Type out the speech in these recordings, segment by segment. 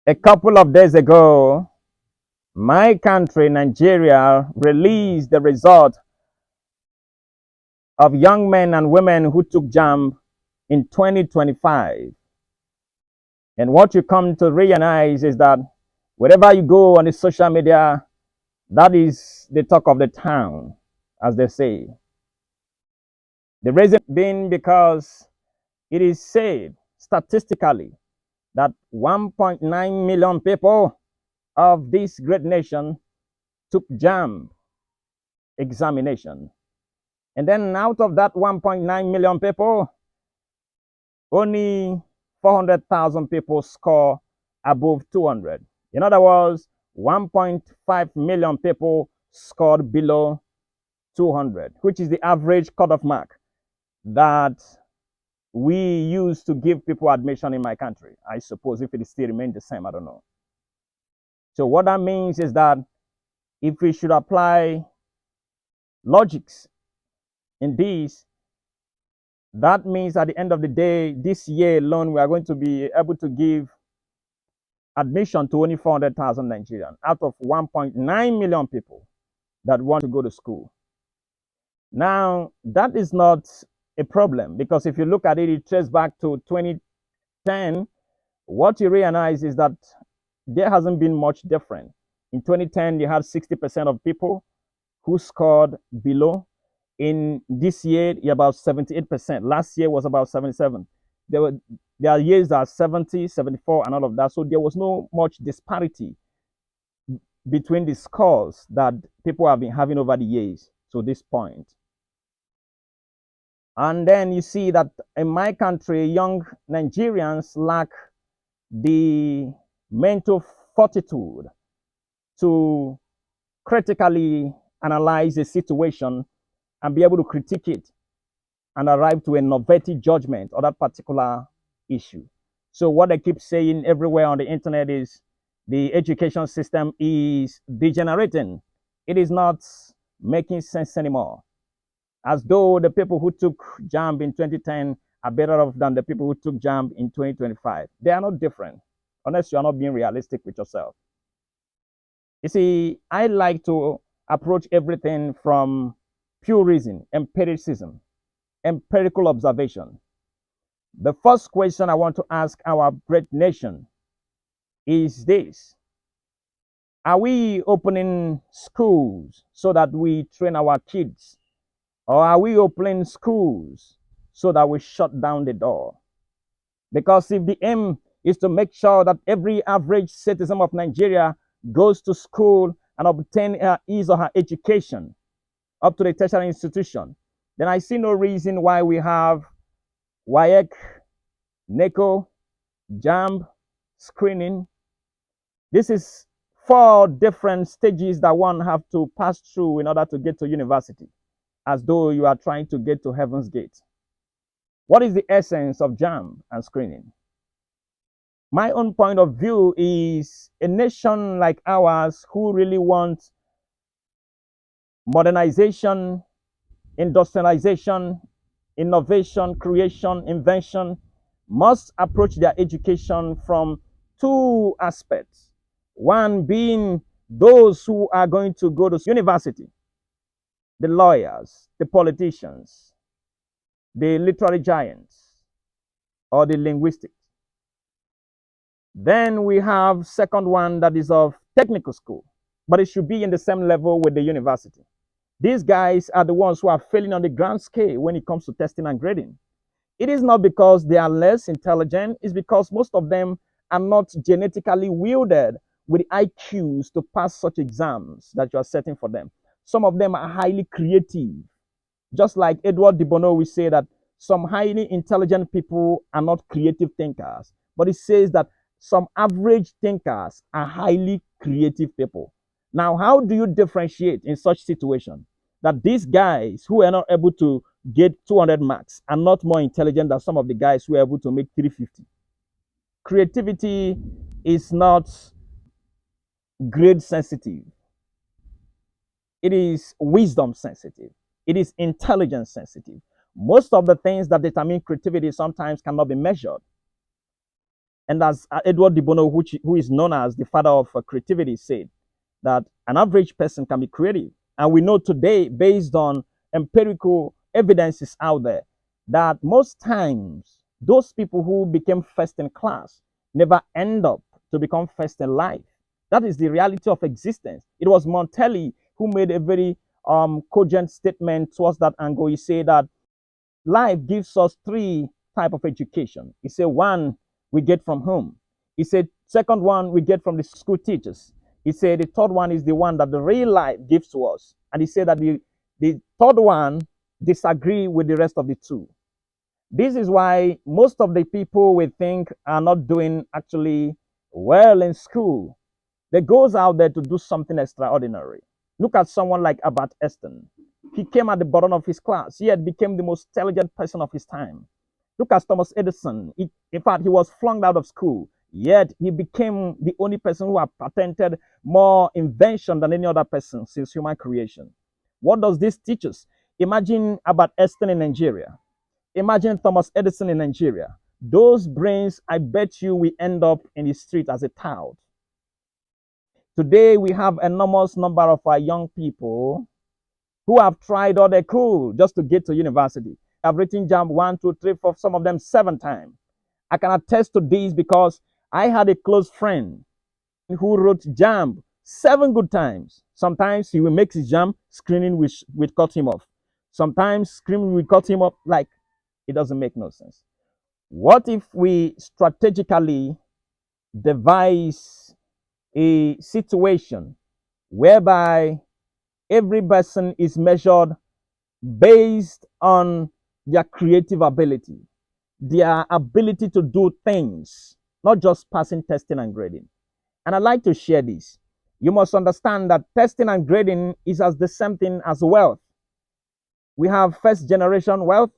A couple of days ago, my country, Nigeria, released the result of young men and women who took Jamb in 2025. And what you come to realize is that wherever you go on the social media, that is the talk of the town, as they say. The reason being because it is said statistically that 1.9 million people of this great nation took Jamb examination. And then out of that 1.9 million people, only 400,000 people score above 200. In other words, 1.5 million people scored below 200, which is the average cutoff mark that we use to give people admission in my country. I suppose if it still remains the same, I don't know. So what that means is that if we should apply logics in this, that means at the end of the day, this year alone, we are going to be able to give admission to only 400,000 Nigerians out of 1.9 million people that want to go to school. Now, that is not a problem because if you look at it, it traces back to 2010. What you realize is that there hasn't been much different. In 2010, you had 60% of people who scored below. In this year, you're about 78%. Last year was about 77. There are years that are 70, 74, and all of that. So there was no much disparity between the scores that people have been having over the years to this point. And then you see that in my country, young Nigerians lack the mental fortitude to critically analyze a situation and be able to critique it and arrive to a innovative judgment on that particular issue. So what I keep saying everywhere on the internet is the education system is degenerating. It is not making sense anymore. As though the people who took Jamb in 2010 are better off than the people who took Jamb in 2025. They are not different, unless you are not being realistic with yourself. You see, I like to approach everything from pure reason, empiricism, empirical observation. The first question I want to ask our great nation is this: are we opening schools so that we train our kids? Or are we opening schools so that we shut down the door? Because if the aim is to make sure that every average citizen of Nigeria goes to school and obtain his or her education up to the tertiary institution, then I see no reason why we have WAEC, NECO, Jamb, screening. This is 4 different stages that one have to pass through in order to get to university, as though you are trying to get to heaven's gate. What is the essence of Jamb and screening? My own point of view is a nation like ours who really wants modernization, industrialization, innovation, creation, invention, must approach their education from 2 aspects. One being those who are going to go to university, the lawyers, the politicians, the literary giants, or the linguistics. Then we have second one that is of technical school, but it should be in the same level with the university. These guys are the ones who are failing on the grand scale when it comes to testing and grading. It is not because they are less intelligent, it's because most of them are not genetically wielded with IQs to pass such exams that you are setting for them. Some of them are highly creative. Just like Edward de Bono will say that some highly intelligent people are not creative thinkers, but he says that some average thinkers are highly creative people. Now, how do you differentiate in such situation that these guys who are not able to get 200 marks are not more intelligent than some of the guys who are able to make 350? Creativity is not grade sensitive. It is wisdom sensitive. It is intelligence sensitive. Most of the things that determine creativity sometimes cannot be measured. And as Edward de Bono, who is known as the father of creativity, said that an average person can be creative. And we know today, based on empirical evidences out there, that most times those people who became first in class never end up to become first in life. That is the reality of existence. It was Montelli who made a very cogent statement towards that angle. He said that life gives us three type of education. He said one we get from home. He said second one we get from the school teachers. He said the third one is the one that the real life gives to us. And he said that the third one disagree with the rest of the two. This is why most of the people we think are not doing actually well in school. They goes out there to do something extraordinary. Look at someone like Albert Einstein. He came at the bottom of his class, yet became the most intelligent person of his time. Look at Thomas Edison. In fact, he was flung out of school, yet he became the only person who had patented more invention than any other person since human creation. What does this teach us? Imagine Albert Einstein in Nigeria. Imagine Thomas Edison in Nigeria. Those brains, I bet you, we end up in the street as a tout. Today, we have enormous number of our young people who have tried all they could just to get to university. I've written Jamb 1, 2, 3, 4, some of them 7 times. I can attest to this because I had a close friend who wrote Jamb 7 good times. Sometimes he will make his Jamb, screening will cut him off. Sometimes screening will cut him off. Like, it doesn't make no sense. What if we strategically devise a situation whereby every person is measured based on their creative ability, their ability to do things, not just passing testing and grading? And I'd like to share this. You must understand that testing and grading is as the same thing as wealth. We have first generation wealth,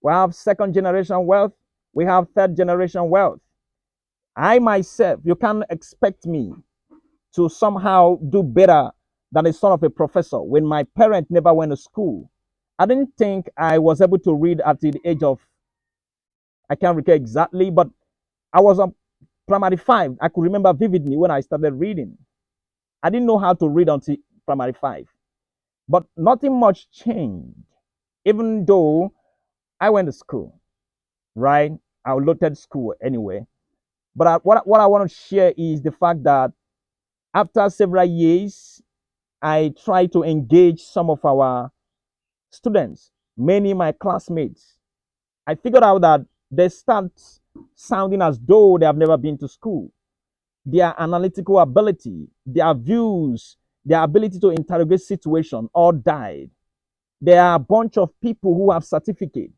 we have second generation wealth, we have third generation wealth. I myself, you can't expect me to somehow do better than a son of a professor when my parent never went to school. I didn't think I was able to read at the age of, I can't recall exactly, but I was on primary 5. I could remember vividly when I started reading. I didn't know how to read until primary 5. But nothing much changed, even though I went to school, right? I loaded school anyway. But what I want to share is the fact that after several years, I tried to engage some of our students, many my classmates. I figured out that they start sounding as though they have never been to school. Their analytical ability, their views, their ability to interrogate situation all died. There are a bunch of people who have certificate,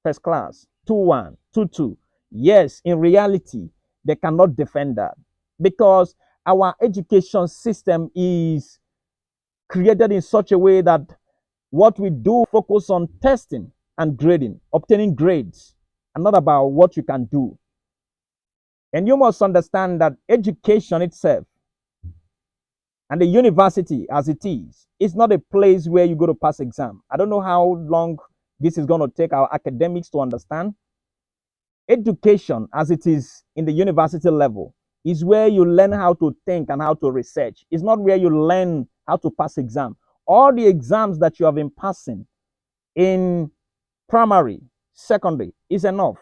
first class, 2-1, 2-2. Yes, in reality, they cannot defend that because our education system is created in such a way that what we do focus on testing and grading, obtaining grades, and not about what you can do. And you must understand that education itself and the university as it is not a place where you go to pass exam. I don't know how long this is going to take our academics to understand. Education as it is in the university level is where you learn how to think and how to research. It's not where you learn how to pass exam. All the exams that you have been passing in primary, secondary is enough.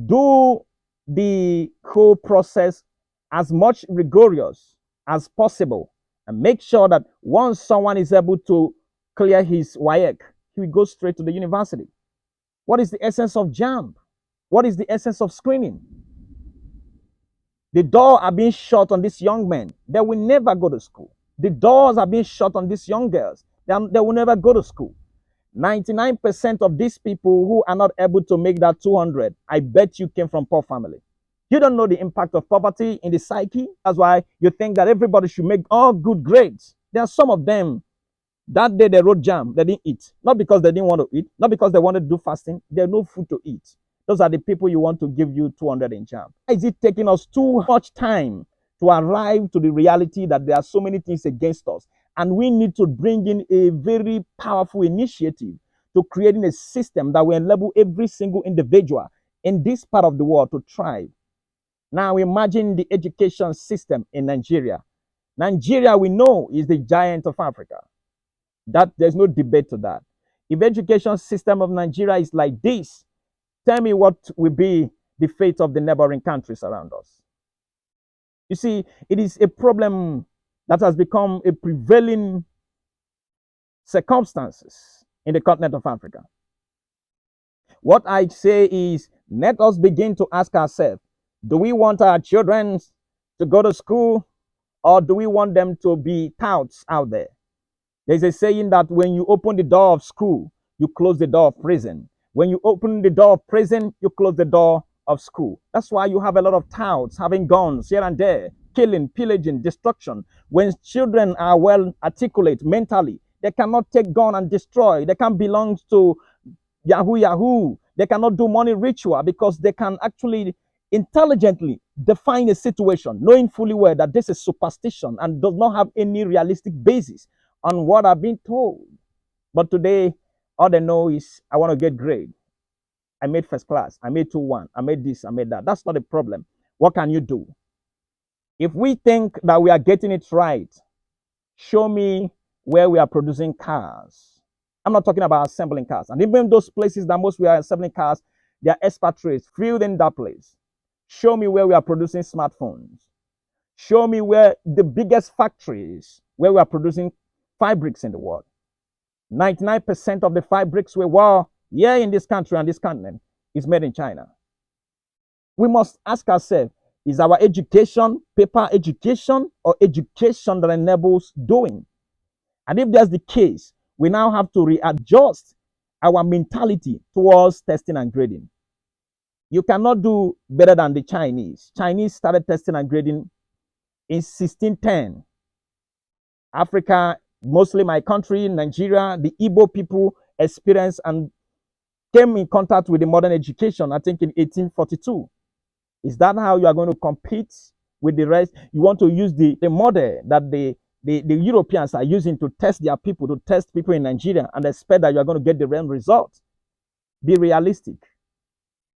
Do the whole process as much rigorous as possible and make sure that once someone is able to clear his WAEC, he will go straight to the university. What is the essence of Jamb? What is the essence of screening? The doors are being shut on these young men. They will never go to school. The doors are being shut on these young girls. They will never go to school. 99% of these people who are not able to make that 200, I bet you came from poor family. You don't know the impact of poverty in the psyche. That's why you think that everybody should make all good grades. There are some of them, that day they wrote Jamb, they didn't eat. Not because they didn't want to eat, not because they wanted to do fasting. They had no food to eat. Those are the people you want to give you 200 in Jamb. Why is it taking us too much time to arrive to the reality that there are so many things against us? And we need to bring in a very powerful initiative to creating a system that will enable every single individual in this part of the world to thrive. Now imagine the education system in Nigeria. Nigeria, we know, is the giant of Africa. That there's no debate to that. If education system of Nigeria is like this, tell me what will be the fate of the neighboring countries around us. You see, it is a problem that has become a prevailing circumstances in the continent of Africa. What I say is, let us begin to ask ourselves, do we want our children to go to school, or do we want them to be touts out there? There's a saying that when you open the door of school, you close the door of prison. When you open the door of prison, you close the door of school. That's why you have a lot of touts having guns here and there, killing, pillaging, destruction. When children are well articulate mentally, they cannot take gun and destroy. They can't belong to Yahoo Yahoo. They cannot do money ritual because they can actually intelligently define a situation, knowing fully well that this is superstition and does not have any realistic basis on what I've been told. But today, all they know is, I want to get grade. I made first class. I made 2-1. I made this. I made that. That's not a problem. What can you do? If we think that we are getting it right, show me where we are producing cars. I'm not talking about assembling cars. And even those places that most we are assembling cars, they are expatriates filled in that place. Show me where we are producing smartphones. Show me where the biggest factories where we are producing fabrics in the world. 99% of the fabrics we wear here in this country and this continent is made in China. We must ask ourselves, is our education paper education or education that enables doing? And if that's the case, we now have to readjust our mentality towards testing and grading. You cannot do better than the Chinese. Chinese started testing and grading in 1610. Africa, mostly my country, Nigeria, the Igbo people experienced and came in contact with the modern education, I think in 1842. Is that how you are going to compete with the rest? You want to use the model that the Europeans are using to test their people, to test people in Nigeria, and expect that you are going to get the same result. Be realistic.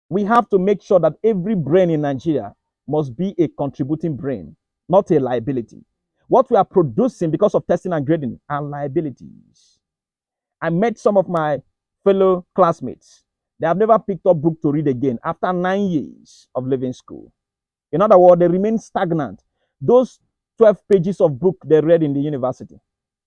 We have to make sure that every brain in Nigeria must be a contributing brain, not a liability. What we are producing because of testing and grading are liabilities. I met some of my fellow classmates. They have never picked up book to read again after 9 years of leaving school. In other words, they remain stagnant. Those 12 pages of book they read in the university,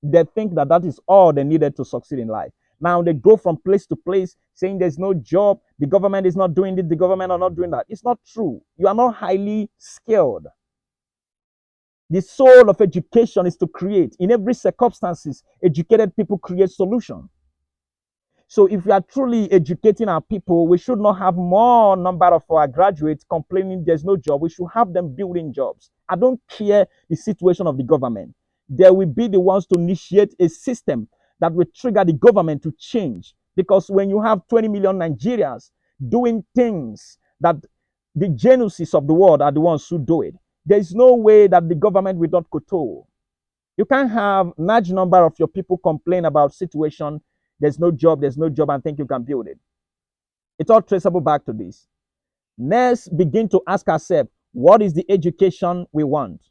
they think that that is all they needed to succeed in life. Now they go from place to place saying there's no job, the government is not doing this, the government are not doing that. It's not true. You are not highly skilled. The soul of education is to create. In every circumstances, educated people create solutions. So if we are truly educating our people, we should not have more number of our graduates complaining there's no job. We should have them building jobs. I don't care the situation of the government. They will be the ones to initiate a system that will trigger the government to change. Because when you have 20 million Nigerians doing things that the geniuses of the world are the ones who do it, there is no way that the government will not control. You can't have large number of your people complain about situation. There's no job, and think you can build it. It's all traceable back to this. Let's begin to ask ourselves, what is the education we want?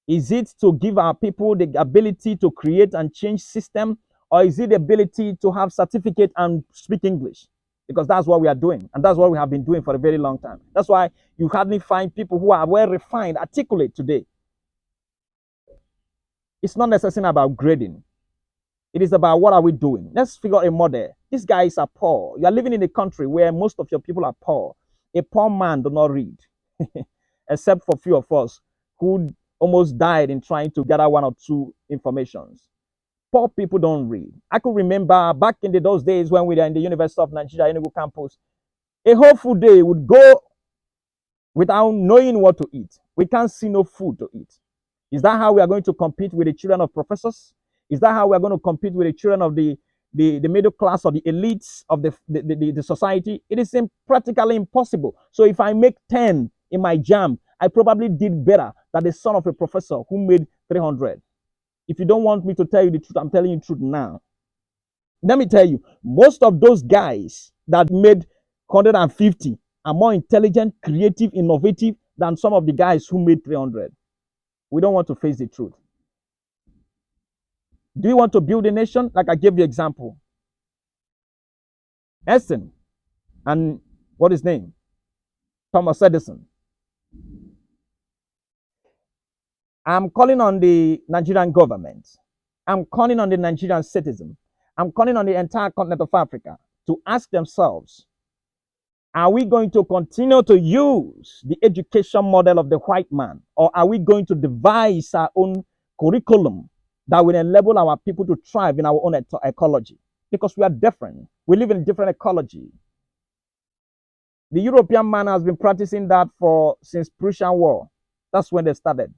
Is it to give our people the ability to create and change system, or is it the ability to have certificate and speak English? Because that's what we are doing, and that's what we have been doing for a very long time. That's why you hardly find people who are well refined, articulate today. It's not necessarily about grading. It is about what are we doing. Let's figure out a model. These guys are poor. You are living in a country where most of your people are poor. A poor man does not read, except for few of us who almost died in trying to gather one or two informations. Poor people don't read. I could remember back in those days when we were in the University of Nigeria, Enugu campus, a whole food day would go without knowing what to eat. We can't see no food to eat. Is that how we are going to compete with the children of professors? Is that how we are going to compete with the children of the middle class or the elites of the society? It is practically impossible. So if I make 10 in my Jamb, I probably did better than the son of a professor who made 300. If you don't want me to tell you the truth, I'm telling you the truth now. Let me tell you, most of those guys that made 150 are more intelligent, creative, innovative than some of the guys who made 300. We don't want to face the truth. Do you want to build a nation? Like I gave you example. Edison and what is his name? Thomas Edison. I'm calling on the Nigerian government. I'm calling on the Nigerian citizen. I'm calling on the entire continent of Africa to ask themselves, are we going to continue to use the education model of the white man, or are we going to devise our own curriculum that will enable our people to thrive in our own ecology? Because we are different. We live in a different ecology. The European man has been practicing that since Prussian War. That's when they started.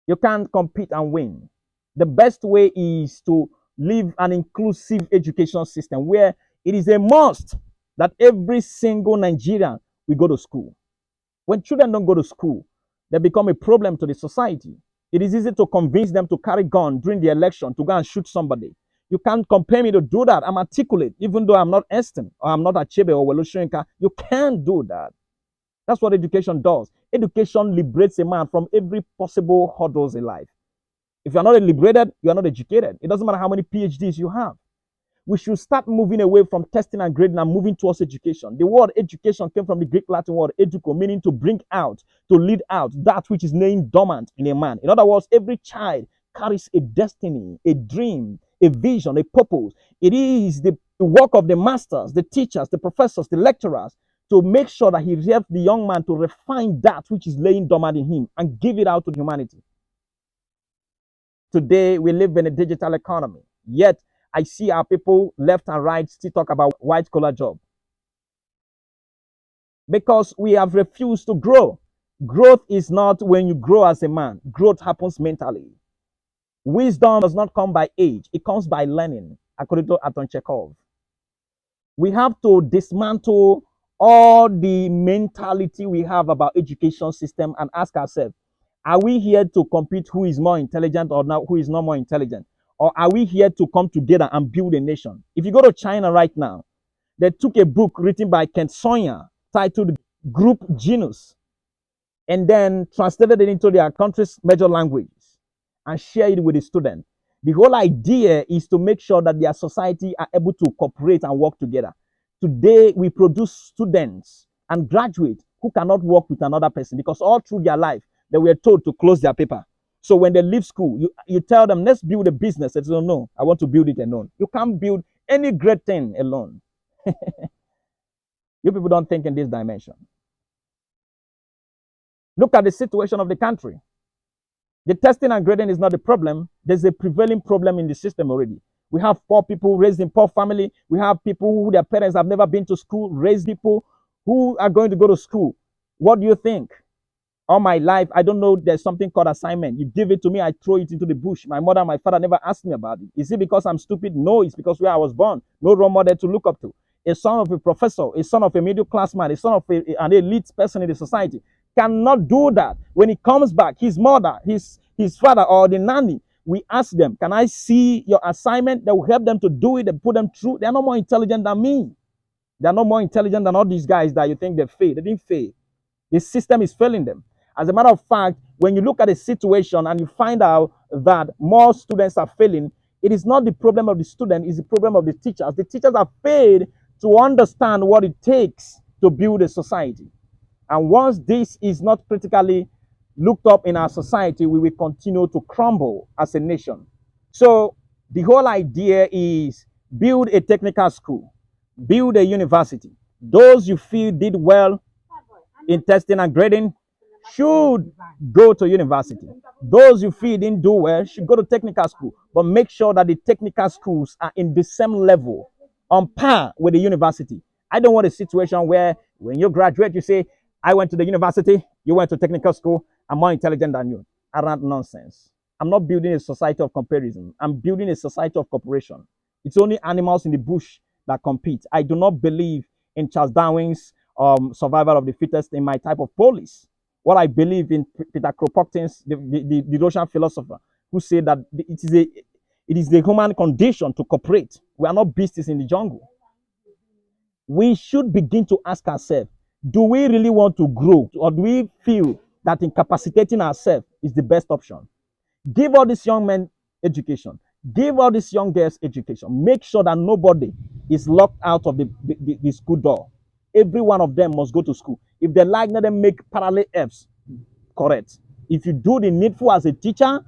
You can't compete and win. The best way is to live an inclusive education system where it is a must that every single Nigerian will go to school. When children don't go to school, they become a problem to the society. It is easy to convince them to carry gun during the election to go and shoot somebody. You can't compel me to do that. I'm articulate, even though I'm not Eston or I'm not Achebe or Welushenka. You can't do that. That's what education does. Education liberates a man from every possible hurdles in life. If you're not liberated, you're not educated. It doesn't matter how many PhDs you have. We should start moving away from testing and grading and moving towards education. The word education came from the Greek Latin word educo, meaning to bring out, to lead out that which is named dormant in a man. In other words, every child carries a destiny, a dream, a vision, a purpose. It is the work of the masters, the teachers, the professors, the lecturers to make sure that he helps the young man to refine that which is laying dormant in him and give it out to humanity. Today, we live in a digital economy, yet I see our people left and right still talk about white collar job because we have refused to grow. Growth is not when you grow as a man. Growth happens mentally. Wisdom does not come by age. It comes by learning, according to Anton Chekhov. We have to dismantle all the mentality we have about education system and ask ourselves, are we here to compete who is more intelligent or not, who is not more intelligent? Or are we here to come together and build a nation? If you go to China right now, they took a book written by Kent Sawyer titled Group Genus and then translated it into their country's major languages and shared it with the students. The whole idea is to make sure that their society are able to cooperate and work together. Today, we produce students and graduates who cannot work with another person because all through their life, they were told to close their paper. So when they leave school, you tell them, let's build a business. They say, no, I want to build it alone. You can't build any great thing alone. You people don't think in this dimension. Look at the situation of the country. The testing and grading is not the problem. There's a prevailing problem in the system already. We have poor people raised in poor family. We have people who their parents have never been to school, raised people who are going to go to school. What do you think? All my life, I don't know there's something called assignment. You give it to me, I throw it into the bush. My mother and my father never asked me about it. Is it because I'm stupid? No, it's because where I was born. No role model to look up to. A son of a professor, a son of a middle class man, a son of an elite person in the society cannot do that. When he comes back, his mother, his father, or the nanny, we ask them, can I see your assignment? That will help them to do it and put them through. They're not more intelligent than me. They're not more intelligent than all these guys that you think they failed. They didn't fail. The system is failing them. As a matter of fact, when you look at a situation and you find out that more students are failing, it is not the problem of the student, it's the problem of the teachers. The teachers are paid to understand what it takes to build a society. And once this is not critically looked up in our society, we will continue to crumble as a nation. So the whole idea is build a technical school, build a university. Those you feel did well in testing and grading should go to university. Those you feel didn't do well should go to technical school, but make sure that the technical schools are in the same level, on par with the university. I don't want a situation where when you graduate, you say, I went to the university, you went to technical school, I'm more intelligent than you. Around nonsense. I'm not building a society of comparison. I'm building a society of cooperation. It's only animals in the bush that compete. I do not believe in Charles Darwin's survival of the fittest in my type of police. What I believe in Peter Kropotkin's, the Russian philosopher, who said that it is the human condition to cooperate. We are not beasts in the jungle. We should begin to ask ourselves, Do we really want to grow, or do we feel that incapacitating ourselves is the best option? Give all these young men education. Give all these young girls education. Make sure that nobody is locked out of the school door. Every one of them must go to school. If they like, let them make parallel Fs. Correct. If you do the needful as a teacher,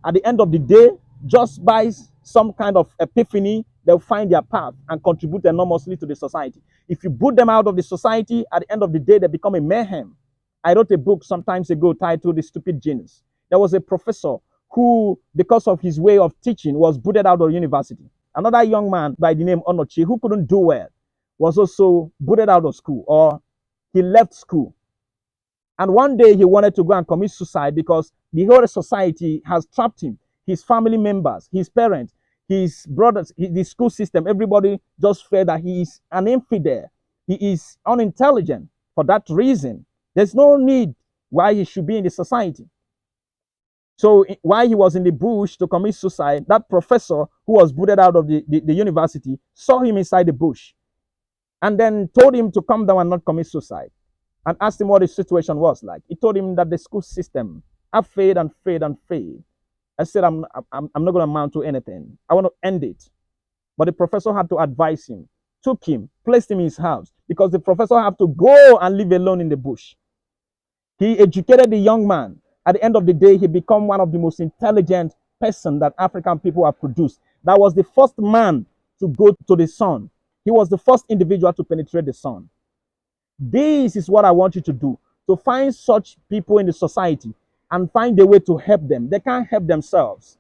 at the end of the day, just by some kind of epiphany, they'll find their path and contribute enormously to the society. If you boot them out of the society, at the end of the day, they become a mayhem. I wrote a book some times ago titled The Stupid Genius. There was a professor who, because of his way of teaching, was booted out of university. Another young man by the name Onochi, who couldn't do well, was also booted out of school, or he left school. And one day he wanted to go and commit suicide because the whole society has trapped him. His family members, his parents, his brothers, the school system, everybody just felt that he is an infidel. He is unintelligent. For that reason, there's no need why he should be in the society. So while he was in the bush to commit suicide, that professor who was booted out of the university saw him inside the bush and then told him to come down and not commit suicide, and asked him what the situation was like. He told him that the school system had failed and failed and failed. I said, I'm not going to amount to anything. I want to end it. But the professor had to advise him, took him, placed him in his house, because the professor had to go and live alone in the bush. He educated the young man. At the end of the day, he became one of the most intelligent person that African people have produced. That was the first man to go to the sun. He was the first individual to penetrate the sun. This is what I want you to do, to find such people in the society and find a way to help them. They can't help themselves.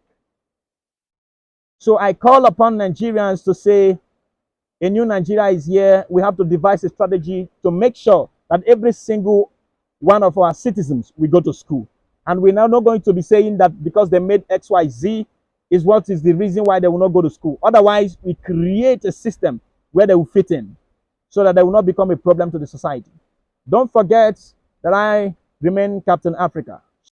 So I call upon Nigerians to say, a new Nigeria is here. We have to devise a strategy to make sure that every single one of our citizens will go to school. And we're now not going to be saying that because they made XYZ is what is the reason why they will not go to school. Otherwise, we create a system where they will fit in so that they will not become a problem to the society. Don't forget that I remain Captain Africa.